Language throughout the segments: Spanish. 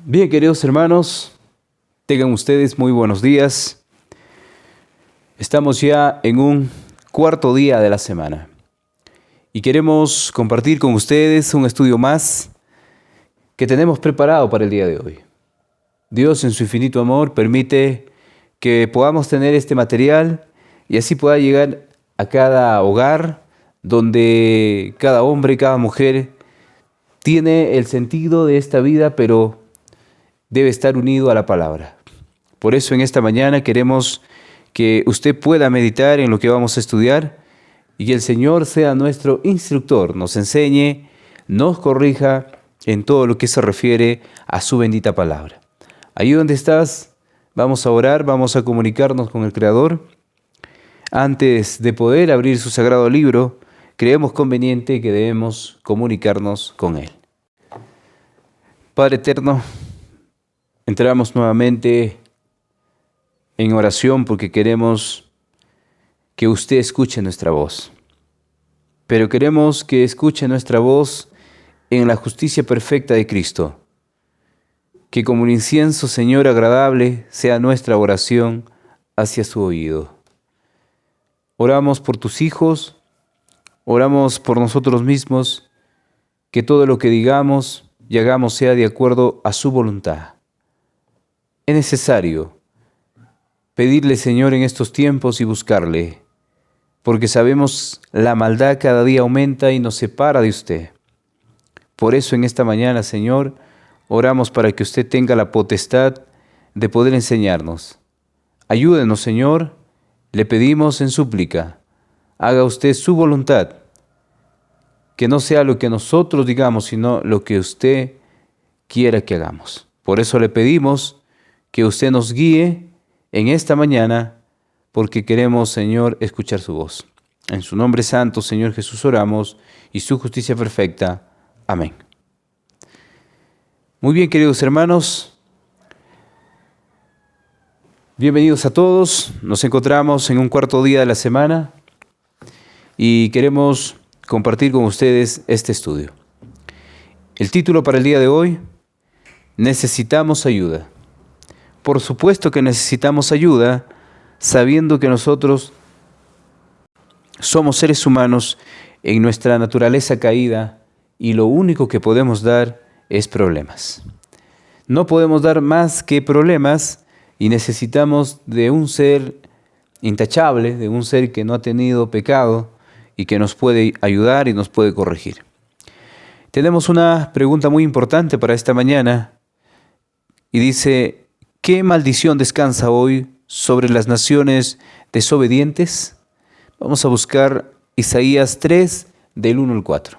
Bien, queridos hermanos, tengan ustedes muy buenos días. Estamos ya en un cuarto día de la semana y queremos compartir con ustedes un estudio más que tenemos preparado para el día de hoy. Dios en su infinito amor permite que podamos tener este material y así pueda llegar a cada hogar donde cada hombre y cada mujer tiene el sentido de esta vida, pero debe estar unido a la palabra. Por eso en esta mañana queremos que usted pueda meditar en lo que vamos a estudiar y que el Señor sea nuestro instructor, nos enseñe, nos corrija en todo lo que se refiere a su bendita palabra. Ahí donde estás, vamos a orar, vamos a comunicarnos con el Creador. Antes de poder abrir su sagrado libro, creemos conveniente que debemos comunicarnos con Él. Padre eterno, entramos nuevamente en oración porque queremos que usted escuche nuestra voz. Pero queremos que escuche nuestra voz en la justicia perfecta de Cristo. Que como un incienso, Señor, agradable sea nuestra oración hacia su oído. Oramos por tus hijos, oramos por nosotros mismos, que todo lo que digamos y hagamos sea de acuerdo a su voluntad. Es necesario pedirle, Señor, en estos tiempos y buscarle, porque sabemos la maldad cada día aumenta y nos separa de usted. Por eso en esta mañana, Señor, oramos para que usted tenga la potestad de poder enseñarnos. Ayúdenos, Señor, le pedimos en súplica. Haga usted su voluntad, que no sea lo que nosotros digamos, sino lo que usted quiera que hagamos. Por eso le pedimos que usted nos guíe en esta mañana, porque queremos, Señor, escuchar su voz. En su nombre santo, Señor Jesús, oramos y su justicia perfecta. Amén. Muy bien, queridos hermanos, bienvenidos a todos. Nos encontramos en un cuarto día de la semana y queremos compartir con ustedes este estudio. El título para el día de hoy: necesitamos ayuda. Por supuesto que necesitamos ayuda, sabiendo que nosotros somos seres humanos en nuestra naturaleza caída y lo único que podemos dar es problemas. No podemos dar más que problemas y necesitamos de un ser intachable, de un ser que no ha tenido pecado y que nos puede ayudar y nos puede corregir. Tenemos una pregunta muy importante para esta mañana y dice: ¿qué maldición descansa hoy sobre las naciones desobedientes? Vamos a buscar Isaías 3, del 1 al 4.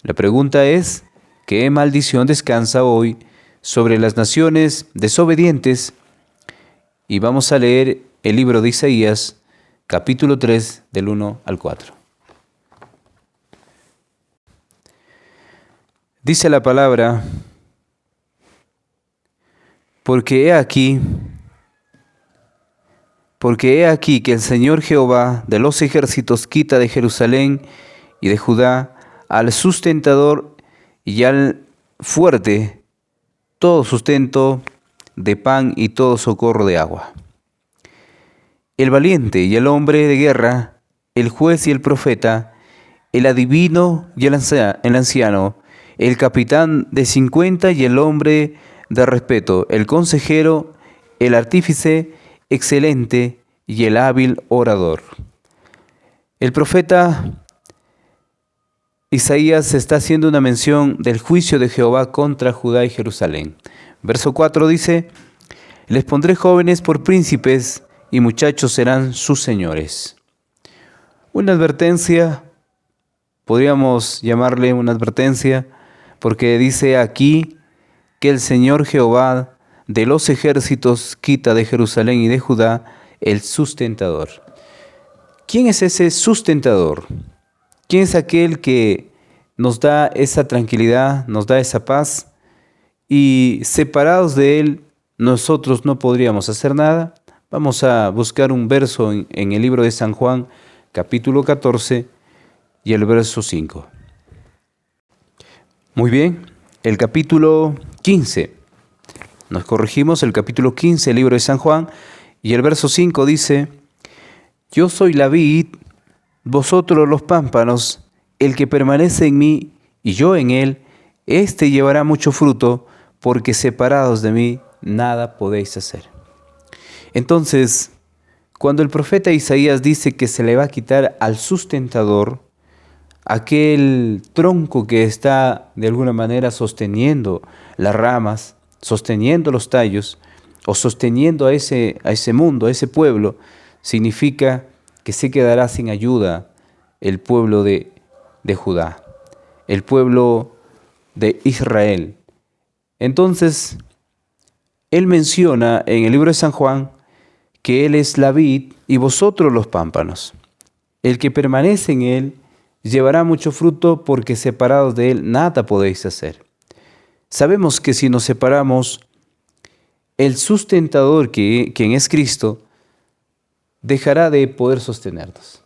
La pregunta es: ¿qué maldición descansa hoy sobre las naciones desobedientes? Y vamos a leer el libro de Isaías, capítulo 3, del 1 al 4. Dice la palabra: Porque he aquí que el Señor Jehová de los ejércitos quita de Jerusalén y de Judá al sustentador y al fuerte todo sustento de pan y todo socorro de agua. El valiente y el hombre de guerra, el juez y el profeta, el adivino y el anciano, el capitán de 50 y el hombre de respeto, el consejero, el artífice excelente y el hábil orador. El profeta Isaías está haciendo una mención del juicio de Jehová contra Judá y Jerusalén. Verso 4 dice: les pondré jóvenes por príncipes y muchachos serán sus señores. Una advertencia, podríamos llamarle una advertencia, porque dice aquí que el Señor Jehová de los ejércitos quita de Jerusalén y de Judá el sustentador. ¿Quién es ese sustentador? ¿Quién es aquel que nos da esa tranquilidad, nos da esa paz? Y separados de Él, nosotros no podríamos hacer nada. Vamos a buscar un verso en el libro de San Juan, capítulo 14 y el verso 5. Muy bien, el capítulo 15. Nos corregimos, el capítulo 15 del libro de San Juan, y el verso 5 dice: Yo soy la vid, vosotros los pámpanos, el que permanece en mí y yo en él, éste llevará mucho fruto, porque separados de mí nada podéis hacer. Entonces, cuando el profeta Isaías dice que se le va a quitar al sustentador, aquel tronco que está de alguna manera sosteniendo las ramas, sosteniendo los tallos, o sosteniendo a ese mundo, a ese pueblo, significa que se quedará sin ayuda el pueblo de Judá, el pueblo de Israel. Entonces, él menciona en el libro de San Juan que él es la vid y vosotros los pámpanos. El que permanece en él llevará mucho fruto, porque separados de él nada podéis hacer. Sabemos que si nos separamos, el sustentador, quien es Cristo, dejará de poder sostenernos,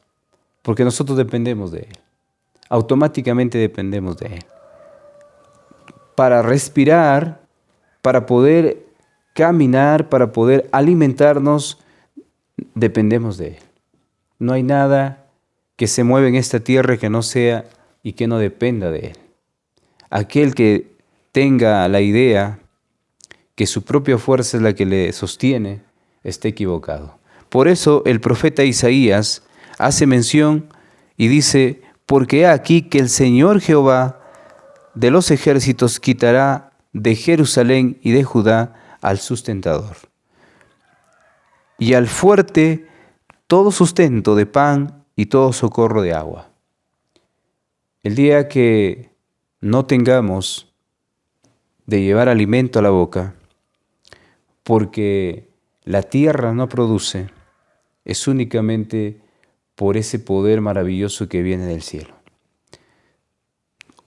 porque nosotros dependemos de él. Automáticamente dependemos de él. Para respirar, para poder caminar, para poder alimentarnos, dependemos de él. No hay nada que se mueva en esta tierra que no sea y que no dependa de él. Aquel que tenga la idea que su propia fuerza es la que le sostiene, está equivocado. Por eso el profeta Isaías hace mención y dice: porque he aquí que el Señor Jehová de los ejércitos quitará de Jerusalén y de Judá al sustentador, y al fuerte todo sustento de pan y todo socorro de agua. El día que no tengamos de llevar alimento a la boca, porque la tierra no produce, es únicamente por ese poder maravilloso que viene del cielo.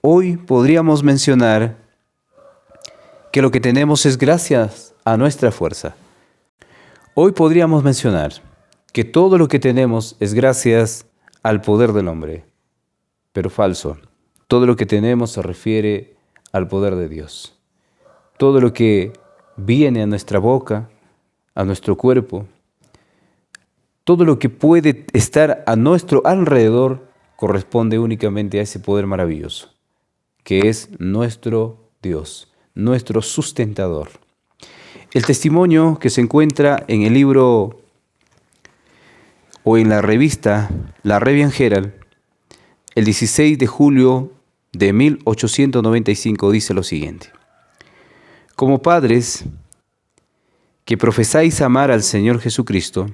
Hoy podríamos mencionar que lo que tenemos es gracias a nuestra fuerza. Hoy podríamos mencionar que todo lo que tenemos es gracias al poder del hombre, pero falso. Todo lo que tenemos se refiere al poder de Dios. Todo lo que viene a nuestra boca, a nuestro cuerpo, todo lo que puede estar a nuestro alrededor corresponde únicamente a ese poder maravilloso, que es nuestro Dios, nuestro sustentador. El testimonio que se encuentra en el libro o en la revista La Revian Herald, el 16 de julio de 1895, dice lo siguiente: como padres que profesáis amar al Señor Jesucristo,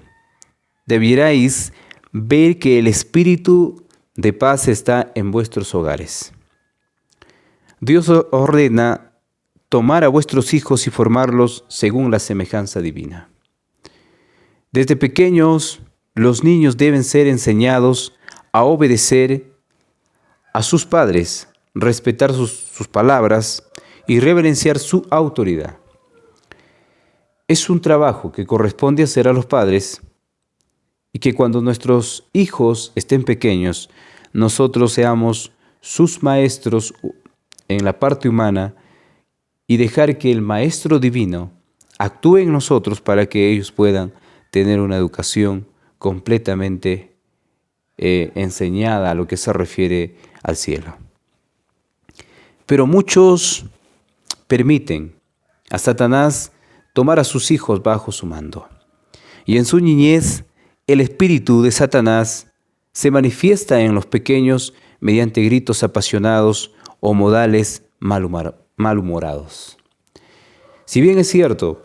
debierais ver que el espíritu de paz está en vuestros hogares. Dios ordena tomar a vuestros hijos y formarlos según la semejanza divina. Desde pequeños, los niños deben ser enseñados a obedecer a sus padres, respetar sus palabras y reverenciar su autoridad. Es un trabajo que corresponde hacer a los padres, y que cuando nuestros hijos estén pequeños, nosotros seamos sus maestros en la parte humana y dejar que el Maestro Divino actúe en nosotros para que ellos puedan tener una educación completamente enseñada a lo que se refiere al cielo. Pero muchos permiten a Satanás tomar a sus hijos bajo su mando. Y en su niñez, el espíritu de Satanás se manifiesta en los pequeños mediante gritos apasionados o modales malhumorados. Si bien es cierto,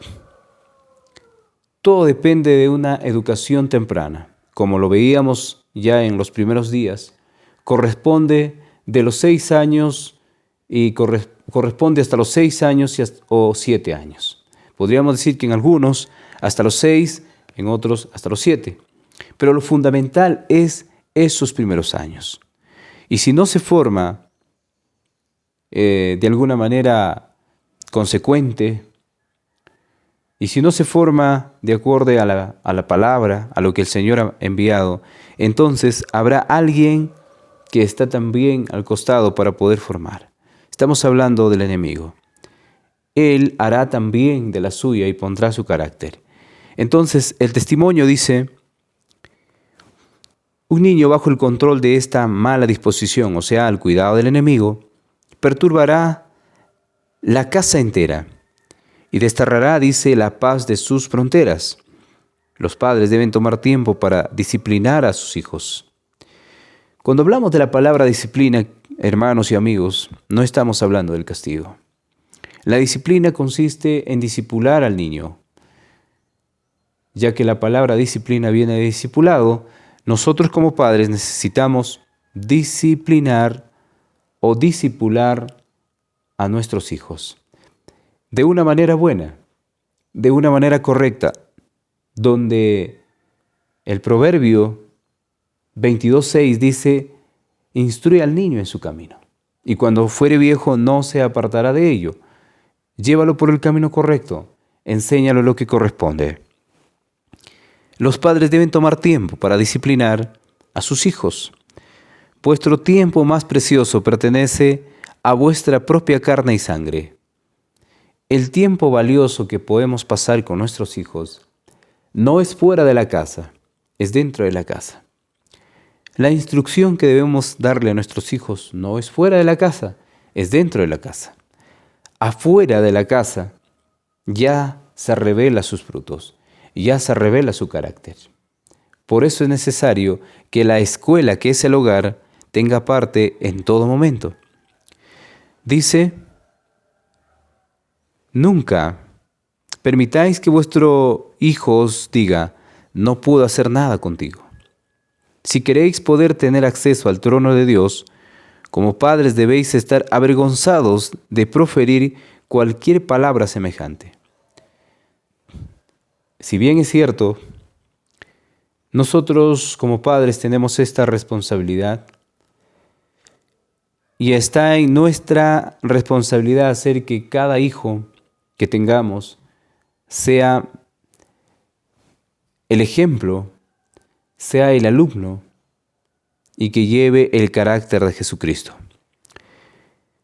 todo depende de una educación temprana. Como lo veíamos ya en los primeros días, corresponde de los 6 años y corresponde hasta los 6 años o 7 años. Podríamos decir que en algunos hasta los 6, en otros hasta los 7. Pero lo fundamental es esos primeros años. Y si no se forma de alguna manera consecuente, y si no se forma de acuerdo a la palabra, a lo que el Señor ha enviado, entonces habrá alguien que está también al costado para poder formar. Estamos hablando del enemigo. Él hará también de la suya y pondrá su carácter. Entonces, el testimonio dice, un niño bajo el control de esta mala disposición, o sea, al cuidado del enemigo, perturbará la casa entera y desterrará, dice, la paz de sus fronteras. Los padres deben tomar tiempo para disciplinar a sus hijos. Cuando hablamos de la palabra disciplina, hermanos y amigos, no estamos hablando del castigo. La disciplina consiste en discipular al niño. Ya que la palabra disciplina viene de discipulado, nosotros como padres necesitamos disciplinar o discipular a nuestros hijos de una manera buena, de una manera correcta, donde el Proverbio 22:6 dice, instruye al niño en su camino, y cuando fuere viejo no se apartará de ello. Llévalo por el camino correcto, enséñalo lo que corresponde. Los padres deben tomar tiempo para disciplinar a sus hijos. Vuestro tiempo más precioso pertenece a vuestra propia carne y sangre. El tiempo valioso que podemos pasar con nuestros hijos no es fuera de la casa, es dentro de la casa. La instrucción que debemos darle a nuestros hijos no es fuera de la casa, es dentro de la casa. Afuera de la casa ya se revela sus frutos, ya se revela su carácter. Por eso es necesario que la escuela, que es el hogar, tenga parte en todo momento. Dice, nunca permitáis que vuestro hijo os diga, no puedo hacer nada contigo. Si queréis poder tener acceso al trono de Dios, como padres debéis estar avergonzados de proferir cualquier palabra semejante. Si bien es cierto, nosotros como padres tenemos esta responsabilidad y está en nuestra responsabilidad hacer que cada hijo que tengamos sea el ejemplo, sea el alumno y que lleve el carácter de Jesucristo.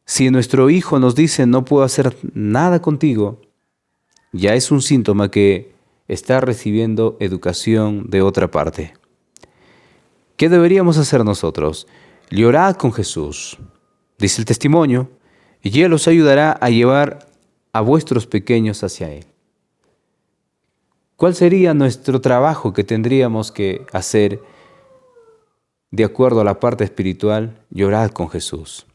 Si nuestro hijo nos dice no puedo hacer nada contigo, ya es un síntoma que está recibiendo educación de otra parte. ¿Qué deberíamos hacer nosotros? Llorad con Jesús, dice el testimonio, y Él os ayudará a llevar a vuestros pequeños hacia Él. ¿Cuál sería nuestro trabajo que tendríamos que hacer de acuerdo a la parte espiritual? Llorad con Jesús.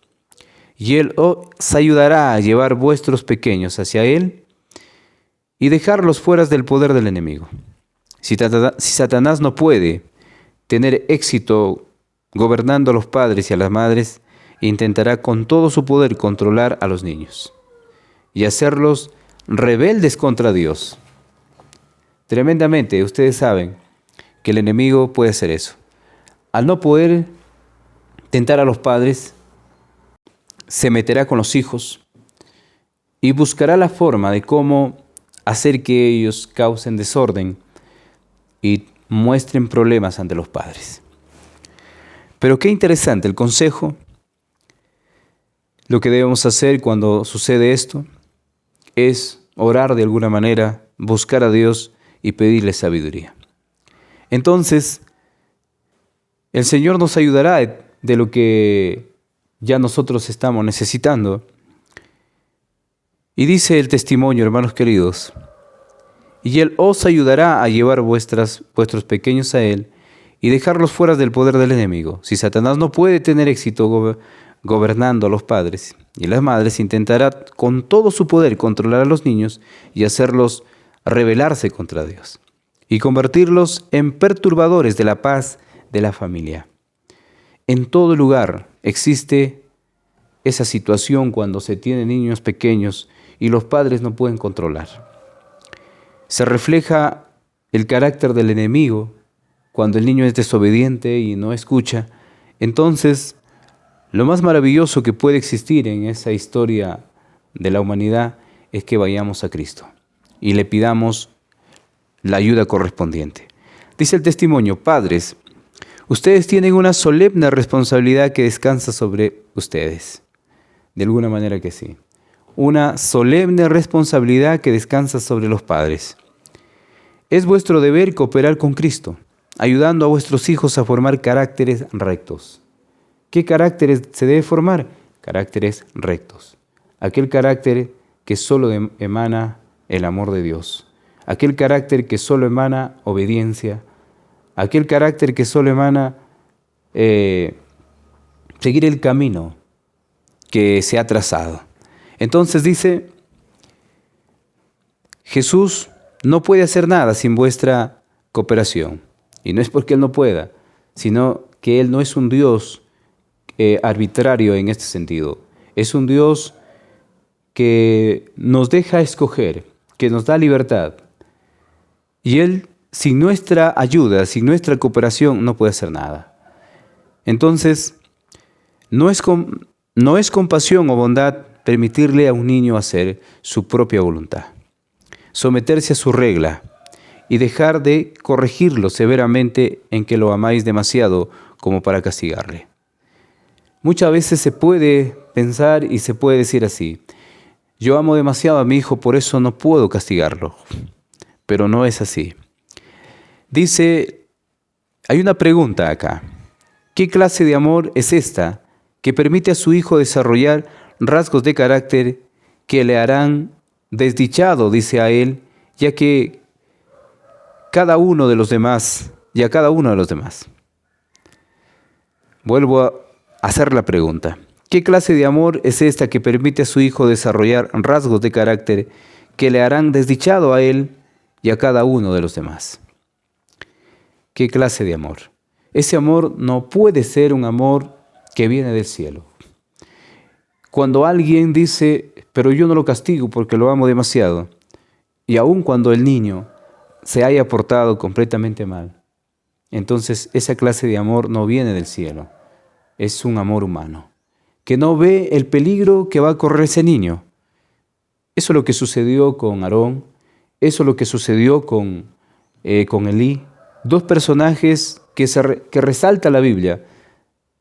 Y Él os ayudará a llevar vuestros pequeños hacia Él y dejarlos fuera del poder del enemigo. Si Satanás no puede tener éxito gobernando a los padres y a las madres, intentará con todo su poder controlar a los niños y hacerlos rebeldes contra Dios. Tremendamente, ustedes saben que el enemigo puede hacer eso. Al no poder tentar a los padres, se meterá con los hijos y buscará la forma de cómo hacer que ellos causen desorden y muestren problemas ante los padres. Pero qué interesante el consejo. Lo que debemos hacer cuando sucede esto es orar de alguna manera, buscar a Dios y pedirle sabiduría. Entonces, el Señor nos ayudará de lo que ya nosotros estamos necesitando. Y dice el testimonio, hermanos queridos, y Él os ayudará a llevar vuestros pequeños a Él y dejarlos fuera del poder del enemigo. Si Satanás no puede tener éxito gobernando a los padres y las madres, intentará con todo su poder controlar a los niños y hacerlos rebelarse contra Dios y convertirlos en perturbadores de la paz de la familia. En todo lugar existe esa situación cuando se tienen niños pequeños y los padres no pueden controlar. Se refleja el carácter del enemigo cuando el niño es desobediente y no escucha. Entonces, lo más maravilloso que puede existir en esa historia de la humanidad es que vayamos a Cristo y le pidamos la ayuda correspondiente. Dice el testimonio, padres, ustedes tienen una solemne responsabilidad que descansa sobre ustedes. De alguna manera que sí. una solemne responsabilidad que descansa sobre los padres. Es vuestro deber cooperar con Cristo, ayudando a vuestros hijos a formar caracteres rectos. ¿Qué caracteres se debe formar? Caracteres rectos. Aquel carácter que solo emana el amor de Dios. Aquel carácter que solo emana obediencia. Aquel carácter que solo emana seguir el camino que se ha trazado. Entonces dice, Jesús no puede hacer nada sin vuestra cooperación. Y no es porque Él no pueda, sino que Él no es un Dios arbitrario en este sentido. Es un Dios que nos deja escoger, que nos da libertad. Y Él, sin nuestra ayuda, sin nuestra cooperación, no puede hacer nada. Entonces, no es compasión o bondad permitirle a un niño hacer su propia voluntad, someterse a su regla y dejar de corregirlo severamente en que lo amáis demasiado como para castigarle. Muchas veces se puede pensar y se puede decir así: yo amo demasiado a mi hijo, por eso no puedo castigarlo. Pero no es así. Dice, hay una pregunta acá. ¿Qué clase de amor es esta que permite a su hijo desarrollar rasgos de carácter que le harán desdichado, dice a él, y a cada uno de los demás? Vuelvo a hacer la pregunta. ¿Qué clase de amor es esta que permite a su hijo desarrollar rasgos de carácter que le harán desdichado a él y a cada uno de los demás? ¿Qué clase de amor? Ese amor no puede ser un amor que viene del cielo. Cuando alguien dice, pero yo no lo castigo porque lo amo demasiado, y aun cuando el niño se haya portado completamente mal, entonces esa clase de amor no viene del cielo. Es un amor humano, que no ve el peligro que va a correr ese niño. Eso es lo que sucedió con Aarón, eso es lo que sucedió con Elí, dos personajes que resalta la Biblia,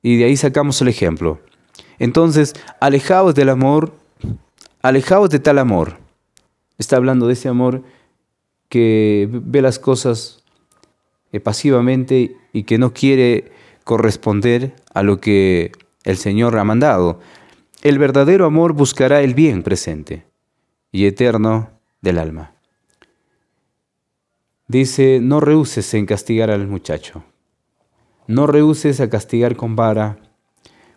y de ahí sacamos el ejemplo. Entonces, alejaos del amor, alejaos de tal amor. Está hablando de ese amor que ve las cosas pasivamente y que no quiere corresponder a lo que el Señor ha mandado. El verdadero amor buscará el bien presente y eterno del alma. Dice, no rehúses en castigar al muchacho. No rehúses a castigar con vara,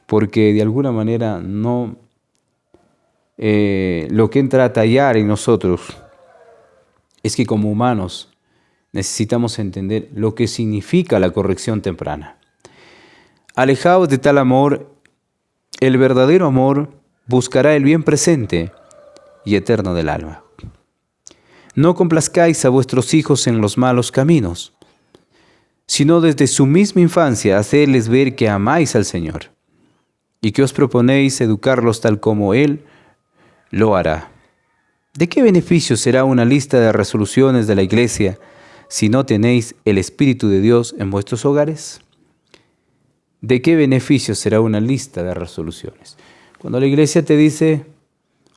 porque de alguna manera no lo que entra a tallar en nosotros es que como humanos necesitamos entender lo que significa la corrección temprana. Alejaos de tal amor, el verdadero amor buscará el bien presente y eterno del alma. No complazcáis a vuestros hijos en los malos caminos, sino desde su misma infancia hacedles ver que amáis al Señor y que os proponéis educarlos tal como Él lo hará. ¿De qué beneficio será una lista de resoluciones de la Iglesia si no tenéis el Espíritu de Dios en vuestros hogares? ¿De qué beneficio será una lista de resoluciones? Cuando la Iglesia te dice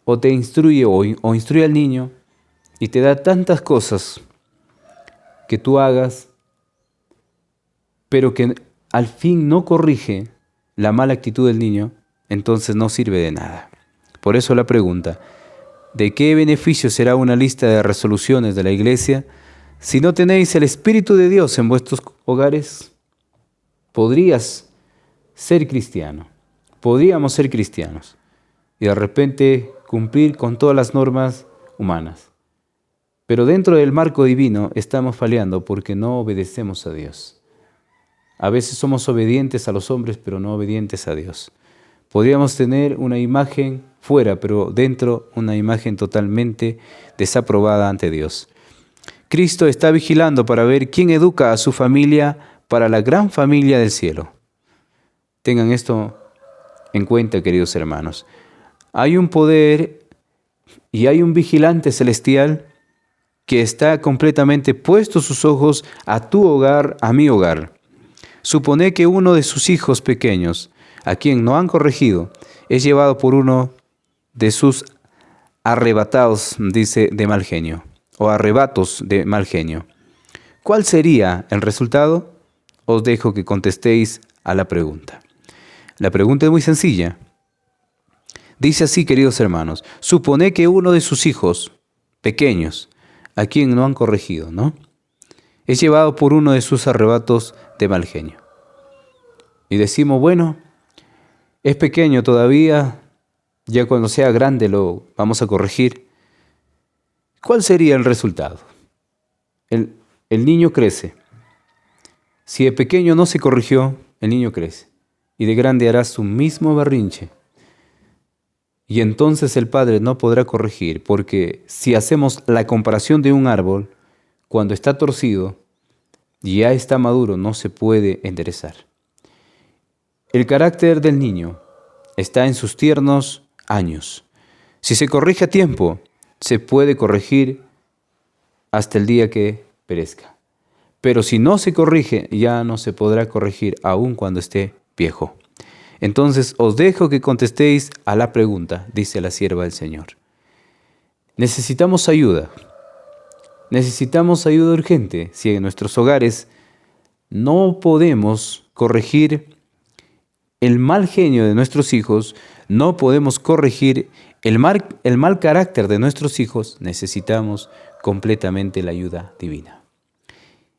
o te instruye o instruye al niño y te da tantas cosas que tú hagas, pero que al fin no corrige la mala actitud del niño, entonces no sirve de nada. Por eso la pregunta, ¿de qué beneficio será una lista de resoluciones de la Iglesia si no tenéis el Espíritu de Dios en vuestros hogares? Podrías ser cristiano, podríamos ser cristianos y de repente cumplir con todas las normas humanas. Pero dentro del marco divino estamos fallando porque no obedecemos a Dios. A veces somos obedientes a los hombres, pero no obedientes a Dios. Podríamos tener una imagen fuera, pero dentro una imagen totalmente desaprobada ante Dios. Cristo está vigilando para ver quién educa a su familia para la gran familia del cielo. Tengan esto en cuenta, queridos hermanos. Hay un poder y hay un vigilante celestial que está completamente puesto sus ojos a tu hogar, a mi hogar. Supone que uno de sus hijos pequeños, a quien no han corregido, es llevado por uno de sus arrebatados, dice, de mal genio, o arrebatos de mal genio. ¿Cuál sería el resultado? Os dejo que contestéis a la pregunta. La pregunta es muy sencilla. Dice así, queridos hermanos, supone que uno de sus hijos pequeños, a quien no han corregido, ¿no?, es llevado por uno de sus arrebatos de mal genio. Y decimos, bueno, es pequeño todavía, ya cuando sea grande lo vamos a corregir. ¿Cuál sería el resultado? El niño crece. Si de pequeño no se corrigió, el niño crece. Y de grande hará su mismo berrinche. Y entonces el padre no podrá corregir, porque si hacemos la comparación de un árbol, cuando está torcido y ya está maduro, no se puede enderezar. El carácter del niño está en sus tiernos años. Si se corrige a tiempo, se puede corregir hasta el día que perezca. Pero si no se corrige, ya no se podrá corregir aun cuando esté viejo. Entonces os dejo que contestéis a la pregunta, dice la sierva del Señor. Necesitamos ayuda. Necesitamos ayuda urgente si en nuestros hogares no podemos corregir el mal genio de nuestros hijos, no podemos corregir el mal carácter de nuestros hijos. Necesitamos completamente la ayuda divina.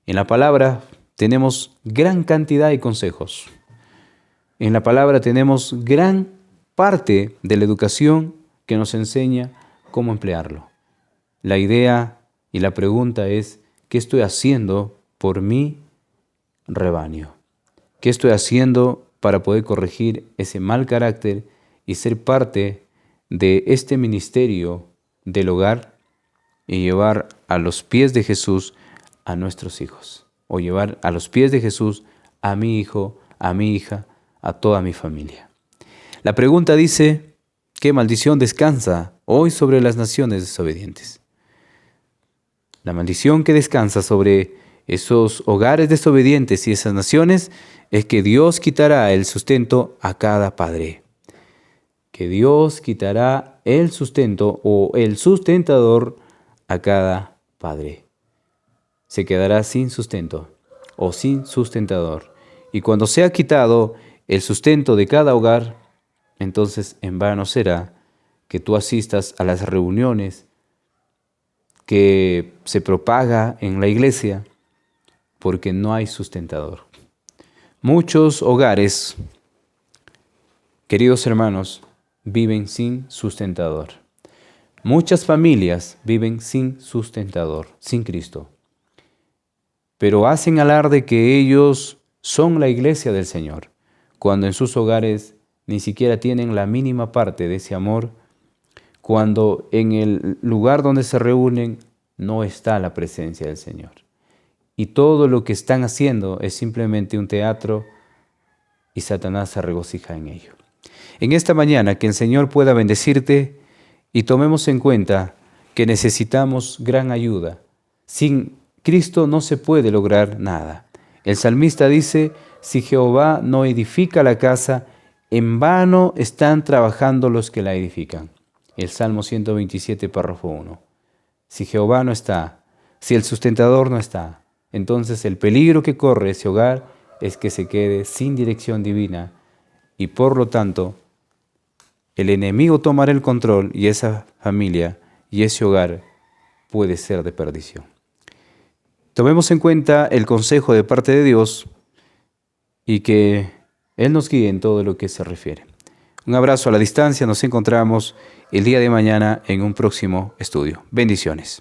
En la palabra tenemos gran cantidad de consejos. En la palabra tenemos gran parte de la educación que nos enseña cómo emplearlo. La idea y la pregunta es, ¿qué estoy haciendo por mi rebaño? ¿Qué estoy haciendo para poder corregir ese mal carácter y ser parte de este ministerio del hogar y llevar a los pies de Jesús a nuestros hijos? O llevar a los pies de Jesús a mi hijo, a mi hija, a toda mi familia. La pregunta dice, ¿qué maldición descansa hoy sobre las naciones desobedientes? La maldición que descansa sobre esos hogares desobedientes y esas naciones es que Dios quitará el sustento a cada padre. Que Dios quitará el sustento o el sustentador a cada padre. Se quedará sin sustento o sin sustentador. Y cuando sea quitado el sustento de cada hogar, entonces en vano será que tú asistas a las reuniones que se propaga en la iglesia, porque no hay sustentador. Muchos hogares, queridos hermanos, viven sin sustentador. Muchas familias viven sin sustentador, sin Cristo. Pero hacen alarde que ellos son la iglesia del Señor, cuando en sus hogares ni siquiera tienen la mínima parte de ese amor, cuando en el lugar donde se reúnen no está la presencia del Señor. Y todo lo que están haciendo es simplemente un teatro y Satanás se regocija en ello. En esta mañana que el Señor pueda bendecirte y tomemos en cuenta que necesitamos gran ayuda. Sin Cristo no se puede lograr nada. El salmista dice, si Jehová no edifica la casa, en vano están trabajando los que la edifican. El Salmo 127, párrafo 1. Si Jehová no está, si el sustentador no está, entonces el peligro que corre ese hogar es que se quede sin dirección divina y por lo tanto el enemigo tomará el control y esa familia y ese hogar puede ser de perdición. Tomemos en cuenta el consejo de parte de Dios y que Él nos guíe en todo lo que se refiere. Un abrazo a la distancia, nos encontramos el día de mañana en un próximo estudio. Bendiciones.